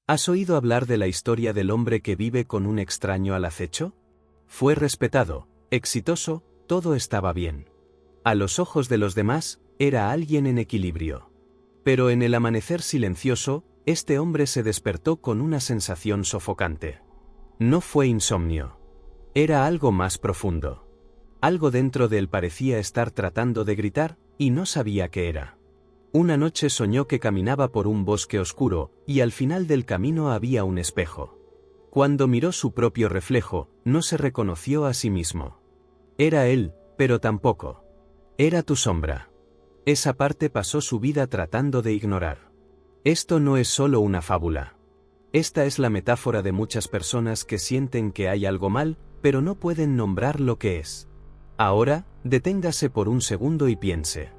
¿Has oído hablar de la historia del hombre que vive con un extraño al acecho? Fue respetado, exitoso, todo estaba bien. A los ojos de los demás, era alguien en equilibrio. Pero en el amanecer silencioso, este hombre se despertó con una sensación sofocante. No fue insomnio. Era algo más profundo. Algo dentro de él parecía estar tratando de gritar, y no sabía qué era. Una noche soñó que caminaba por un bosque oscuro, y al final del camino había un espejo. Cuando miró su propio reflejo, no se reconoció a sí mismo. Era él, pero tampoco. Era tu sombra. Esa parte pasó su vida tratando de ignorar. Esto no es solo una fábula. Esta es la metáfora de muchas personas que sienten que hay algo mal, pero no pueden nombrar lo que es. Ahora, deténgase por un segundo y piense.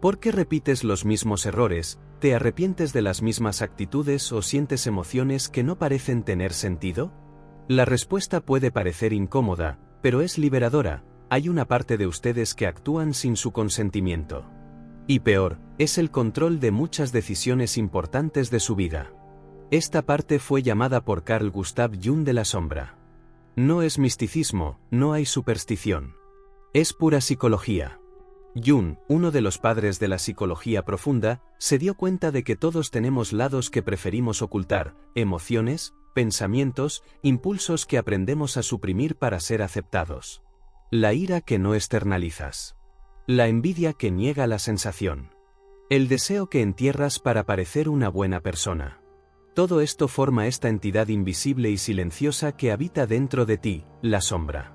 ¿Por qué repites los mismos errores, te arrepientes de las mismas actitudes o sientes emociones que no parecen tener sentido? La respuesta puede parecer incómoda, pero es liberadora. Hay una parte de ustedes que actúan sin su consentimiento. Y peor, es el control de muchas decisiones importantes de su vida. Esta parte fue llamada por Carl Gustav Jung de la sombra. No es misticismo, no hay superstición. Es pura psicología. Jung, uno de los padres de la psicología profunda, se dio cuenta de que todos tenemos lados que preferimos ocultar, emociones, pensamientos, impulsos que aprendemos a suprimir para ser aceptados. La ira que no externalizas. La envidia que niega la sensación. El deseo que entierras para parecer una buena persona. Todo esto forma esta entidad invisible y silenciosa que habita dentro de ti, la sombra.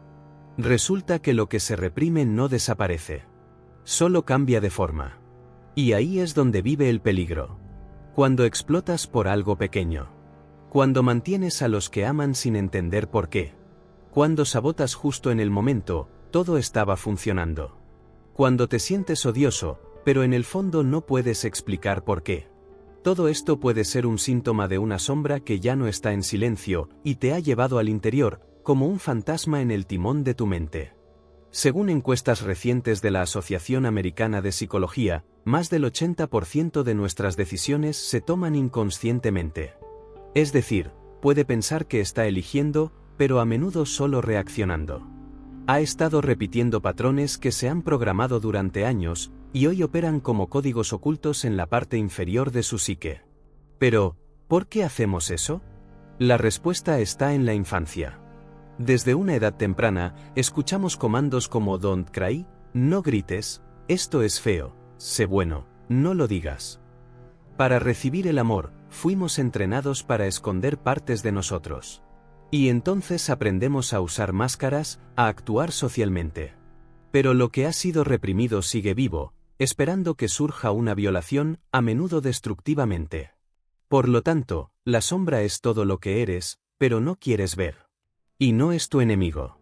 Resulta que lo que se reprime no desaparece. Solo cambia de forma. Y ahí es donde vive el peligro. Cuando explotas por algo pequeño. Cuando mantienes a los que aman sin entender por qué. Cuando sabotas justo en el momento, todo estaba funcionando. Cuando te sientes odioso, pero en el fondo no puedes explicar por qué. Todo esto puede ser un síntoma de una sombra que ya no está en silencio y te ha llevado al interior, como un fantasma en el timón de tu mente. Según encuestas recientes de la Asociación Americana de Psicología, más del 80% de nuestras decisiones se toman inconscientemente. Es decir, puede pensar que está eligiendo, pero a menudo solo reaccionando. Ha estado repitiendo patrones que se han programado durante años, y hoy operan como códigos ocultos en la parte inferior de su psique. Pero, ¿por qué hacemos eso? La respuesta está en la infancia. Desde una edad temprana, escuchamos comandos como "Don't cry", "No grites", "Esto es feo", "Sé bueno", "No lo digas". Para recibir el amor, fuimos entrenados para esconder partes de nosotros. Y entonces aprendemos a usar máscaras, a actuar socialmente. Pero lo que ha sido reprimido sigue vivo, esperando que surja una violación, a menudo destructivamente. Por lo tanto, la sombra es todo lo que eres, pero no quieres ver. Y no es tu enemigo.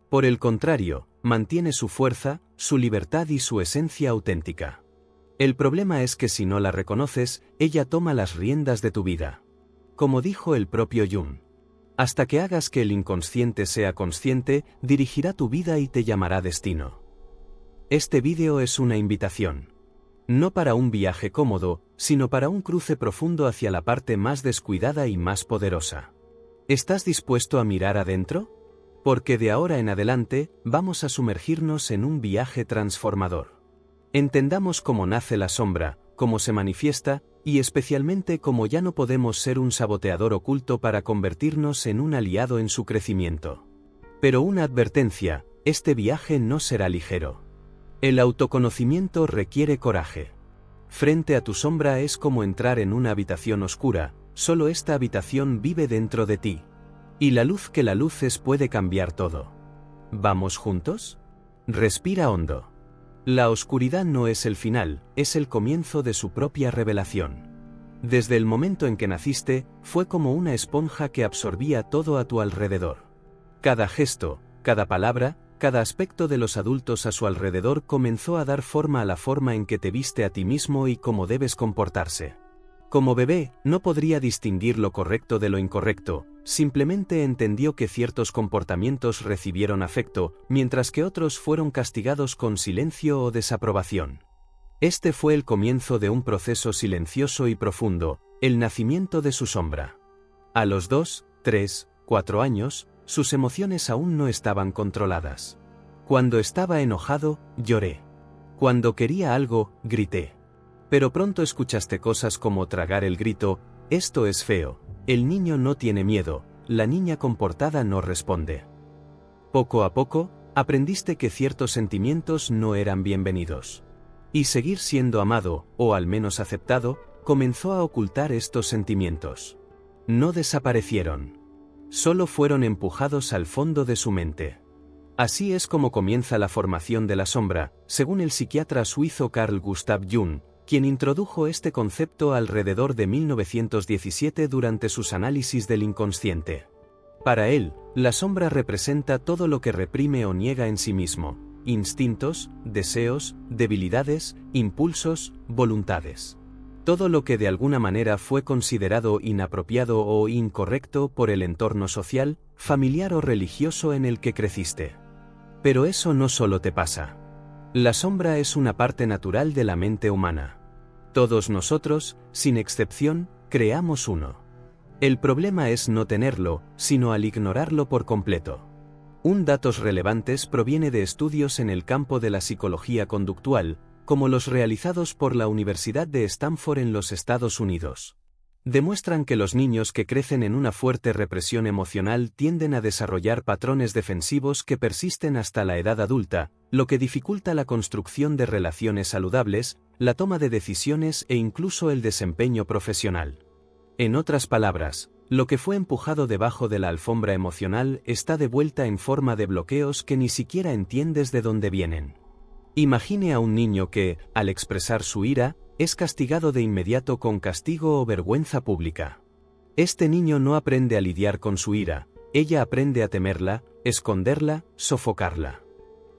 Por el contrario, mantiene su fuerza, su libertad y su esencia auténtica. El problema es que si no la reconoces, ella toma las riendas de tu vida. Como dijo el propio Jung. Hasta que hagas que el inconsciente sea consciente, dirigirá tu vida y te llamará destino. Este vídeo es una invitación. No para un viaje cómodo, sino para un cruce profundo hacia la parte más descuidada y más poderosa. ¿Estás dispuesto a mirar adentro? Porque de ahora en adelante, vamos a sumergirnos en un viaje transformador. Entendamos cómo nace la sombra, cómo se manifiesta, y especialmente cómo ya no podemos ser un saboteador oculto para convertirnos en un aliado en su crecimiento. Pero una advertencia, este viaje no será ligero. El autoconocimiento requiere coraje. Frente a tu sombra es como entrar en una habitación oscura, solo esta habitación vive dentro de ti. Y la luz que la luces puede cambiar todo. ¿Vamos juntos? Respira hondo. La oscuridad no es el final, es el comienzo de su propia revelación. Desde el momento en que naciste, fue como una esponja que absorbía todo a tu alrededor. Cada gesto, cada palabra, cada aspecto de los adultos a su alrededor comenzó a dar forma a la forma en que te viste a ti mismo y cómo debes comportarse. Como bebé, no podría distinguir lo correcto de lo incorrecto, simplemente entendió que ciertos comportamientos recibieron afecto, mientras que otros fueron castigados con silencio o desaprobación. Este fue el comienzo de un proceso silencioso y profundo, el nacimiento de su sombra. A los 2, 3, 4 años, sus emociones aún no estaban controladas. Cuando estaba enojado, lloré. Cuando quería algo, grité. Pero pronto escuchaste cosas como tragar el grito: esto es feo, el niño no tiene miedo, la niña comportada no responde. Poco a poco, aprendiste que ciertos sentimientos no eran bienvenidos. Y seguir siendo amado, o al menos aceptado, comenzó a ocultar estos sentimientos. No desaparecieron. Solo fueron empujados al fondo de su mente. Así es como comienza la formación de la sombra, según el psiquiatra suizo Carl Gustav Jung, quien introdujo este concepto alrededor de 1917 durante sus análisis del inconsciente. Para él, la sombra representa todo lo que reprime o niega en sí mismo: instintos, deseos, debilidades, impulsos, voluntades. Todo lo que de alguna manera fue considerado inapropiado o incorrecto por el entorno social, familiar o religioso en el que creciste. Pero eso no solo te pasa. La sombra es una parte natural de la mente humana. Todos nosotros, sin excepción, creamos uno. El problema es no tenerlo, sino al ignorarlo por completo. Un datos relevantes proviene de estudios en el campo de la psicología conductual, como los realizados por la Universidad de Stanford en los Estados Unidos. Demuestran que los niños que crecen en una fuerte represión emocional tienden a desarrollar patrones defensivos que persisten hasta la edad adulta, lo que dificulta la construcción de relaciones saludables, la toma de decisiones e incluso el desempeño profesional. En otras palabras, lo que fue empujado debajo de la alfombra emocional está de vuelta en forma de bloqueos que ni siquiera entiendes de dónde vienen. Imagine a un niño que, al expresar su ira, es castigado de inmediato con castigo o vergüenza pública. Este niño no aprende a lidiar con su ira, ella aprende a temerla, esconderla, sofocarla.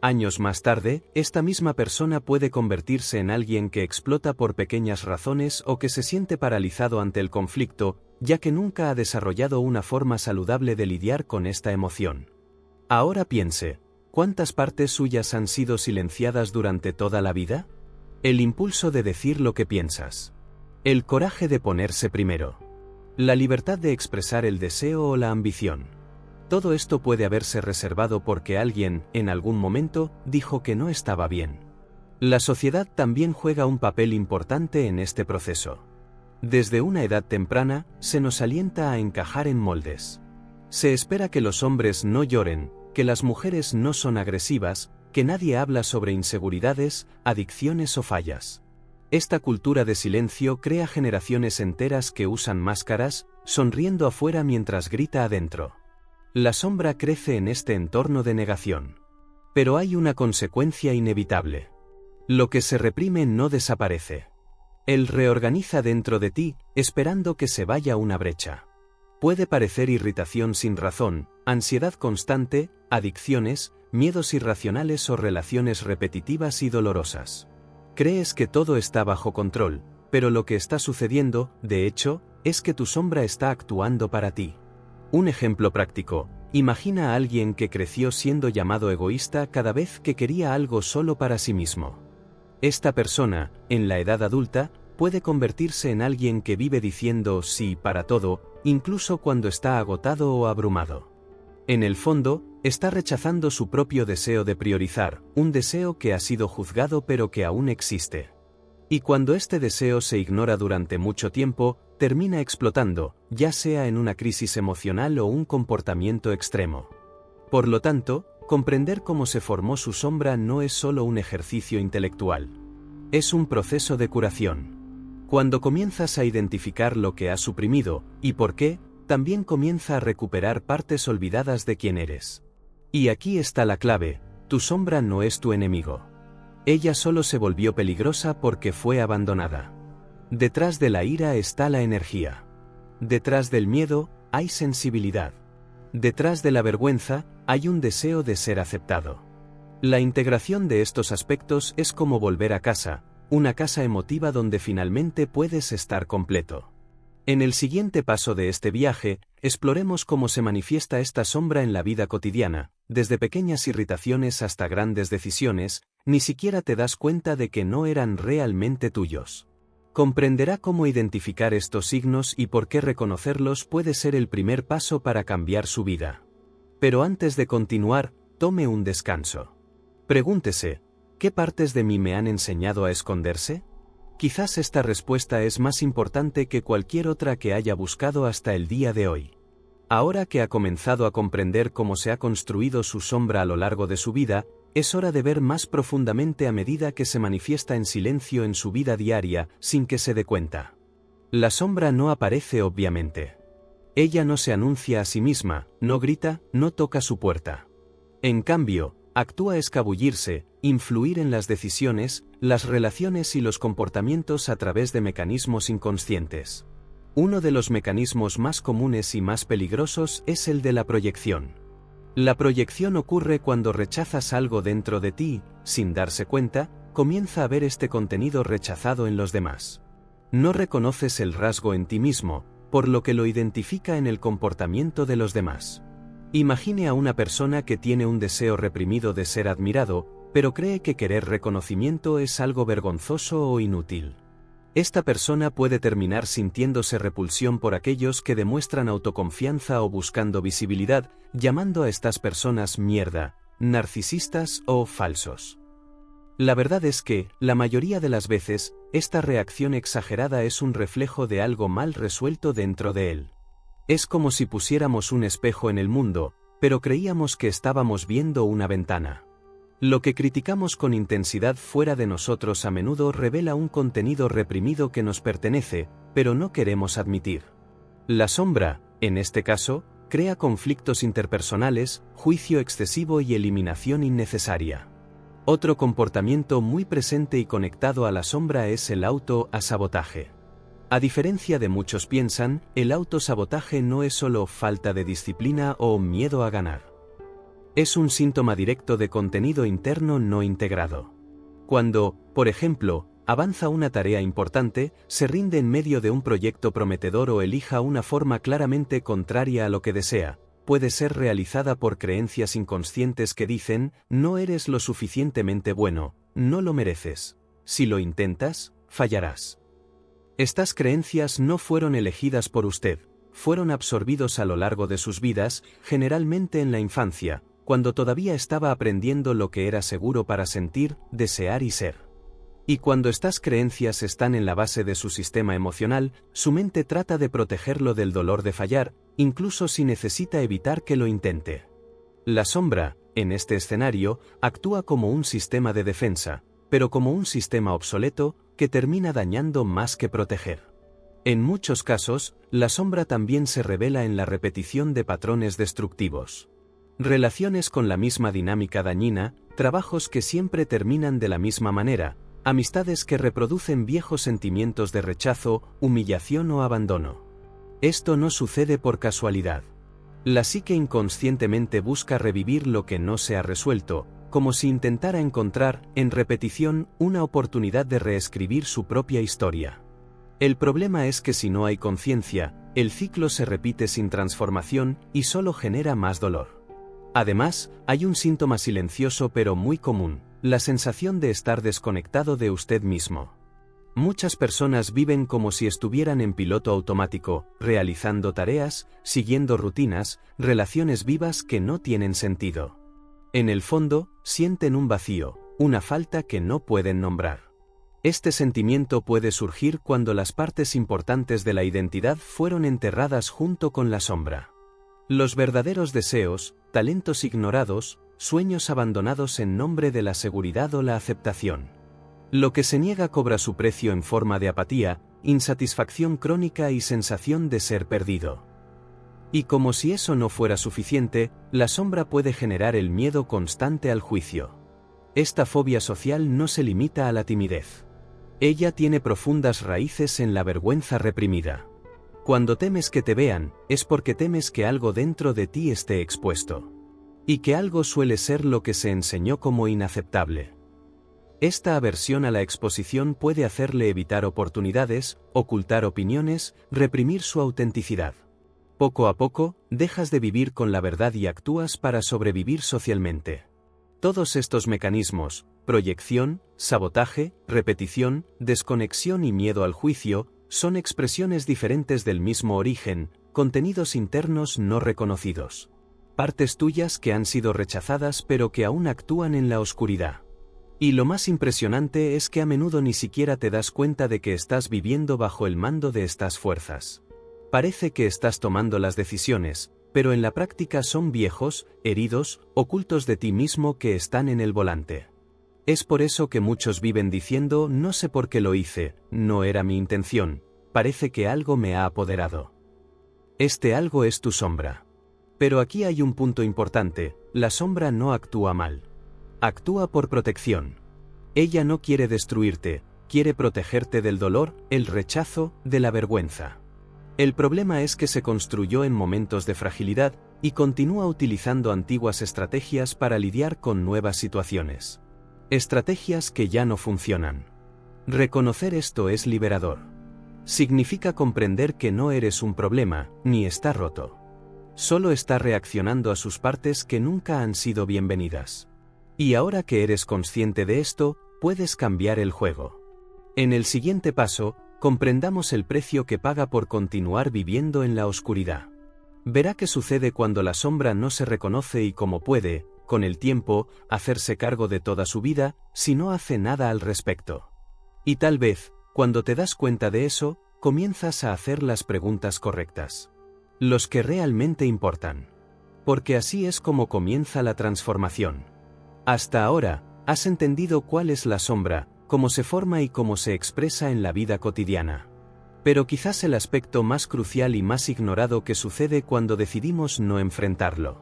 Años más tarde, esta misma persona puede convertirse en alguien que explota por pequeñas razones o que se siente paralizado ante el conflicto, ya que nunca ha desarrollado una forma saludable de lidiar con esta emoción. Ahora piense, ¿cuántas partes suyas han sido silenciadas durante toda la vida? El impulso de decir lo que piensas. El coraje de ponerse primero. La libertad de expresar el deseo o la ambición. Todo esto puede haberse reservado porque alguien, en algún momento, dijo que no estaba bien. La sociedad también juega un papel importante en este proceso. Desde una edad temprana, se nos alienta a encajar en moldes. Se espera que los hombres no lloren, que las mujeres no son agresivas, que nadie habla sobre inseguridades, adicciones o fallas. Esta cultura de silencio crea generaciones enteras que usan máscaras, sonriendo afuera mientras grita adentro. La sombra crece en este entorno de negación. Pero hay una consecuencia inevitable. Lo que se reprime no desaparece. Él reorganiza dentro de ti, esperando que se vaya una brecha. Puede parecer irritación sin razón, ansiedad constante, adicciones, miedos irracionales o relaciones repetitivas y dolorosas. Crees que todo está bajo control, pero lo que está sucediendo, de hecho, es que tu sombra está actuando para ti. Un ejemplo práctico: imagina a alguien que creció siendo llamado egoísta cada vez que quería algo solo para sí mismo. Esta persona, en la edad adulta, puede convertirse en alguien que vive diciendo sí para todo, incluso cuando está agotado o abrumado. En el fondo, está rechazando su propio deseo de priorizar, un deseo que ha sido juzgado pero que aún existe. Y cuando este deseo se ignora durante mucho tiempo, termina explotando, ya sea en una crisis emocional o un comportamiento extremo. Por lo tanto, comprender cómo se formó su sombra no es solo un ejercicio intelectual. Es un proceso de curación. Cuando comienzas a identificar lo que has suprimido, y por qué, también comienza a recuperar partes olvidadas de quién eres. Y aquí está la clave: tu sombra no es tu enemigo. Ella solo se volvió peligrosa porque fue abandonada. Detrás de la ira está la energía. Detrás del miedo, hay sensibilidad. Detrás de la vergüenza, hay un deseo de ser aceptado. La integración de estos aspectos es como volver a casa, una casa emotiva donde finalmente puedes estar completo. En el siguiente paso de este viaje, exploremos cómo se manifiesta esta sombra en la vida cotidiana, desde pequeñas irritaciones hasta grandes decisiones. Ni siquiera te das cuenta de que no eran realmente tuyos. Comprenderá cómo identificar estos signos y por qué reconocerlos puede ser el primer paso para cambiar su vida. Pero antes de continuar, tome un descanso. Pregúntese, ¿qué partes de mí me han enseñado a esconderse? Quizás esta respuesta es más importante que cualquier otra que haya buscado hasta el día de hoy. Ahora que ha comenzado a comprender cómo se ha construido su sombra a lo largo de su vida, es hora de ver más profundamente a medida que se manifiesta en silencio en su vida diaria, sin que se dé cuenta. La sombra no aparece obviamente. Ella no se anuncia a sí misma, no grita, no toca su puerta. En cambio, actúa escabullirse, influir en las decisiones, las relaciones y los comportamientos a través de mecanismos inconscientes. Uno de los mecanismos más comunes y más peligrosos es el de la proyección. La proyección ocurre cuando rechazas algo dentro de ti, sin darse cuenta, comienza a ver este contenido rechazado en los demás. No reconoces el rasgo en ti mismo, por lo que lo identifica en el comportamiento de los demás. Imagine a una persona que tiene un deseo reprimido de ser admirado, pero cree que querer reconocimiento es algo vergonzoso o inútil. Esta persona puede terminar sintiéndose repulsión por aquellos que demuestran autoconfianza o buscando visibilidad, llamando a estas personas mierda, narcisistas o falsos. La verdad es que, la mayoría de las veces, esta reacción exagerada es un reflejo de algo mal resuelto dentro de él. Es como si pusiéramos un espejo en el mundo, pero creíamos que estábamos viendo una ventana. Lo que criticamos con intensidad fuera de nosotros a menudo revela un contenido reprimido que nos pertenece, pero no queremos admitir. La sombra, en este caso, crea conflictos interpersonales, juicio excesivo y eliminación innecesaria. Otro comportamiento muy presente y conectado a la sombra es el autosabotaje. A diferencia de muchos piensan, el autosabotaje no es solo falta de disciplina o miedo a ganar. Es un síntoma directo de contenido interno no integrado. Cuando, por ejemplo, avanza una tarea importante, se rinde en medio de un proyecto prometedor o elija una forma claramente contraria a lo que desea, puede ser realizada por creencias inconscientes que dicen, no eres lo suficientemente bueno, no lo mereces. Si lo intentas, fallarás. Estas creencias no fueron elegidas por usted, fueron absorbidos a lo largo de sus vidas, generalmente en la infancia, cuando todavía estaba aprendiendo lo que era seguro para sentir, desear y ser. Y cuando estas creencias están en la base de su sistema emocional, su mente trata de protegerlo del dolor de fallar, incluso si necesita evitar que lo intente. La sombra, en este escenario, actúa como un sistema de defensa, pero como un sistema obsoleto, que termina dañando más que proteger. En muchos casos, la sombra también se revela en la repetición de patrones destructivos. Relaciones con la misma dinámica dañina, trabajos que siempre terminan de la misma manera, amistades que reproducen viejos sentimientos de rechazo, humillación o abandono. Esto no sucede por casualidad. La psique inconscientemente busca revivir lo que no se ha resuelto, como si intentara encontrar, en repetición, una oportunidad de reescribir su propia historia. El problema es que si no hay conciencia, el ciclo se repite sin transformación y solo genera más dolor. Además, hay un síntoma silencioso pero muy común, la sensación de estar desconectado de usted mismo. Muchas personas viven como si estuvieran en piloto automático, realizando tareas, siguiendo rutinas, relaciones vivas que no tienen sentido. En el fondo, sienten un vacío, una falta que no pueden nombrar. Este sentimiento puede surgir cuando las partes importantes de la identidad fueron enterradas junto con la sombra. Los verdaderos deseos, talentos ignorados, sueños abandonados en nombre de la seguridad o la aceptación. Lo que se niega cobra su precio en forma de apatía, insatisfacción crónica y sensación de ser perdido. Y como si eso no fuera suficiente, la sombra puede generar el miedo constante al juicio. Esta fobia social no se limita a la timidez. Ella tiene profundas raíces en la vergüenza reprimida. Cuando temes que te vean, es porque temes que algo dentro de ti esté expuesto. Y que algo suele ser lo que se enseñó como inaceptable. Esta aversión a la exposición puede hacerle evitar oportunidades, ocultar opiniones, reprimir su autenticidad. Poco a poco, dejas de vivir con la verdad y actúas para sobrevivir socialmente. Todos estos mecanismos, proyección, sabotaje, repetición, desconexión y miedo al juicio, son expresiones diferentes del mismo origen, contenidos internos no reconocidos. Partes tuyas que han sido rechazadas pero que aún actúan en la oscuridad. Y lo más impresionante es que a menudo ni siquiera te das cuenta de que estás viviendo bajo el mando de estas fuerzas. Parece que estás tomando las decisiones, pero en la práctica son viejos, heridos, ocultos de ti mismo que están en el volante. Es por eso que muchos viven diciendo: no sé por qué lo hice, no era mi intención, parece que algo me ha apoderado. Este algo es tu sombra. Pero aquí hay un punto importante: la sombra no actúa mal. Actúa por protección. Ella no quiere destruirte, quiere protegerte del dolor, el rechazo, de la vergüenza. El problema es que se construyó en momentos de fragilidad y continúa utilizando antiguas estrategias para lidiar con nuevas situaciones. Estrategias que ya no funcionan. Reconocer esto es liberador. Significa comprender que no eres un problema, ni está roto. Solo está reaccionando a sus partes que nunca han sido bienvenidas. Y ahora que eres consciente de esto, puedes cambiar el juego. En el siguiente paso, comprendamos el precio que paga por continuar viviendo en la oscuridad. Verá qué sucede cuando la sombra no se reconoce y cómo puede, con el tiempo, hacerse cargo de toda su vida, si no hace nada al respecto. Y tal vez, cuando te das cuenta de eso, comienzas a hacer las preguntas correctas. Los que realmente importan. Porque así es como comienza la transformación. Hasta ahora, has entendido cuál es la sombra, cómo se forma y cómo se expresa en la vida cotidiana. Pero quizás el aspecto más crucial y más ignorado que sucede cuando decidimos no enfrentarlo.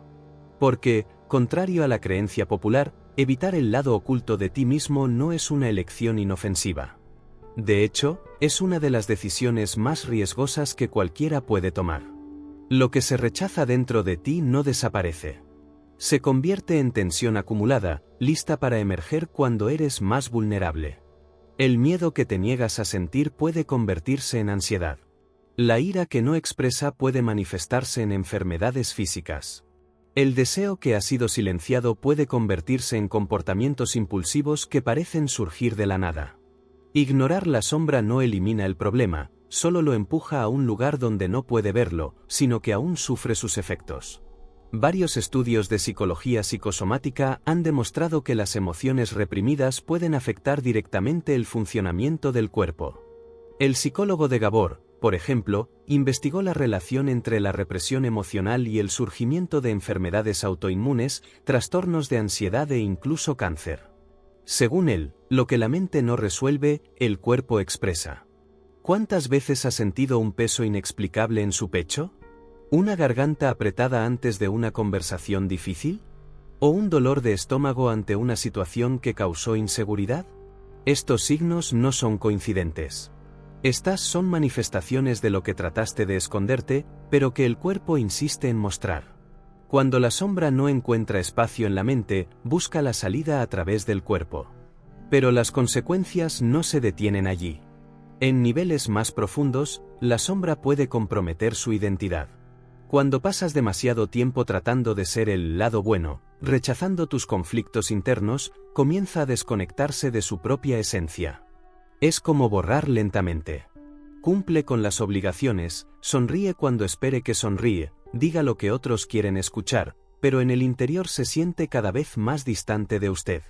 Porque, contrario a la creencia popular, evitar el lado oculto de ti mismo no es una elección inofensiva. De hecho, es una de las decisiones más riesgosas que cualquiera puede tomar. Lo que se rechaza dentro de ti no desaparece. Se convierte en tensión acumulada, lista para emerger cuando eres más vulnerable. El miedo que te niegas a sentir puede convertirse en ansiedad. La ira que no expresa puede manifestarse en enfermedades físicas. El deseo que ha sido silenciado puede convertirse en comportamientos impulsivos que parecen surgir de la nada. Ignorar la sombra no elimina el problema, solo lo empuja a un lugar donde no puede verlo, sino que aún sufre sus efectos. Varios estudios de psicología psicosomática han demostrado que las emociones reprimidas pueden afectar directamente el funcionamiento del cuerpo. El psicólogo de Gabor, por ejemplo, investigó la relación entre la represión emocional y el surgimiento de enfermedades autoinmunes, trastornos de ansiedad e incluso cáncer. Según él, lo que la mente no resuelve, el cuerpo expresa. ¿Cuántas veces ha sentido un peso inexplicable en su pecho? ¿Una garganta apretada antes de una conversación difícil? ¿O un dolor de estómago ante una situación que causó inseguridad? Estos signos no son coincidentes. Estas son manifestaciones de lo que trataste de esconderte, pero que el cuerpo insiste en mostrar. Cuando la sombra no encuentra espacio en la mente, busca la salida a través del cuerpo. Pero las consecuencias no se detienen allí. En niveles más profundos, la sombra puede comprometer su identidad. Cuando pasas demasiado tiempo tratando de ser el lado bueno, rechazando tus conflictos internos, comienza a desconectarse de su propia esencia. Es como borrar lentamente. Cumple con las obligaciones, sonríe cuando espere que sonríe, diga lo que otros quieren escuchar, pero en el interior se siente cada vez más distante de usted.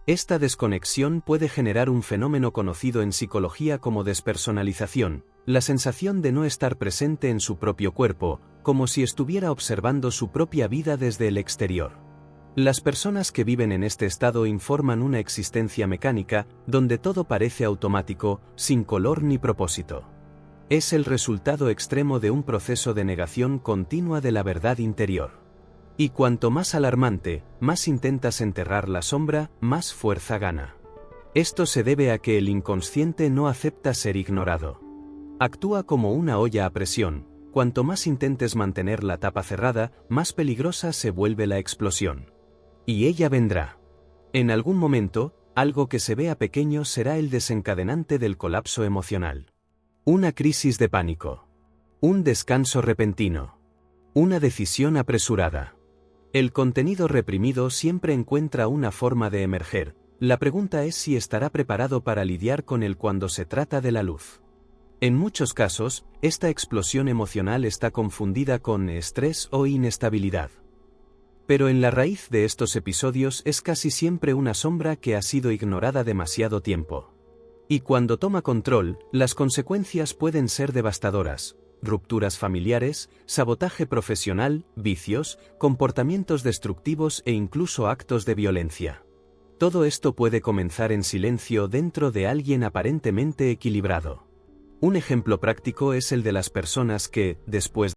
Esta desconexión puede generar un fenómeno conocido en psicología como despersonalización, la sensación de no estar presente en su propio cuerpo, como si estuviera observando su propia vida desde el exterior. Las personas que viven en este estado informan una existencia mecánica, donde todo parece automático, sin color ni propósito. Es el resultado extremo de un proceso de negación continua de la verdad interior. Y cuanto más alarmante, más intentas enterrar la sombra, más fuerza gana. Esto se debe a que el inconsciente no acepta ser ignorado. Actúa como una olla a presión. Cuanto más intentes mantener la tapa cerrada, más peligrosa se vuelve la explosión. Y ella vendrá. En algún momento, algo que se vea pequeño será el desencadenante del colapso emocional. Una crisis de pánico. Un descanso repentino. Una decisión apresurada. El contenido reprimido siempre encuentra una forma de emerger, La pregunta es si estará preparado para lidiar con él cuando se trata de la luz. En muchos casos, esta explosión emocional está confundida con estrés o inestabilidad. Pero en la raíz de estos episodios es casi siempre una sombra que ha sido ignorada demasiado tiempo. Y cuando toma control, las consecuencias pueden ser devastadoras: rupturas familiares, sabotaje profesional, vicios, comportamientos destructivos e incluso actos de violencia. Todo esto puede comenzar en silencio dentro de alguien aparentemente equilibrado. Un ejemplo práctico es el de las personas que, después